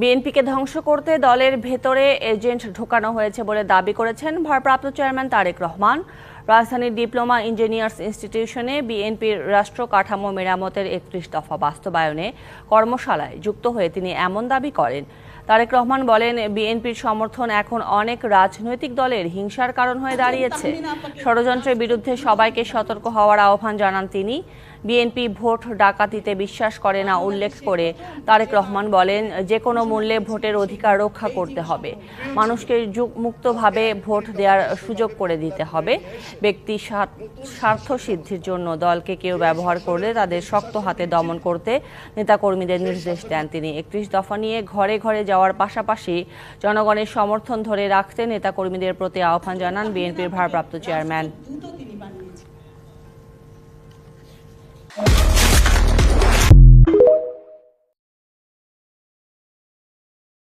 বিএনপিকে ধ্বংস করতে দলের ভেতরে এজেন্ট ঢোকানো হয়েছে বলে দাবি করেছেন ভারপ্রাপ্ত চেয়ারম্যান তারেক রহমান। রাজধানীর ডিপ্লোমা ইঞ্জিনিয়ার্স ইনস্টিটিউশনে বিএনপির রাষ্ট্র কাঠামো মেরামতের ৩১ দফা বাস্তবায়নে কর্মশালায় যুক্ত হয়ে তিনি এমন দাবি করেন। তারেক রহমান বলেন, বিএনপির সমর্থন এখন অনেক রাজনৈতিক দলের হিংসার কারণ হয়ে দাঁড়িয়েছে। ষড়যন্ত্রের বিরুদ্ধে সবাইকে সতর্ক হওয়ার আহ্বান জানান তিনি। বিএনপি ভোট ডাকাতিতে বিশ্বাস করে না উল্লেখ করে তারেক রহমান বলেন, যে কোনো মূল্যে ভোটের অধিকার রক্ষা করতে হবে। মানুষকে মুক্তভাবে ভোট দেওয়ার সুযোগ করে দিতে হবে। ব্যক্তি স্বার্থ সিদ্ধির জন্য দলকে কেউ ব্যবহার করলে তাদের শক্ত হাতে দমন করতে নেতাকর্মীদের নির্দেশ দেন তিনি। ৩১ দফা নিয়ে ঘরে ঘরে যাওয়ার পাশাপাশি জনগণের সমর্থন ধরে রাখতে নেতাকর্মীদের প্রতি আহ্বান জানান বিএনপির ভারপ্রাপ্ত চেয়ারম্যান।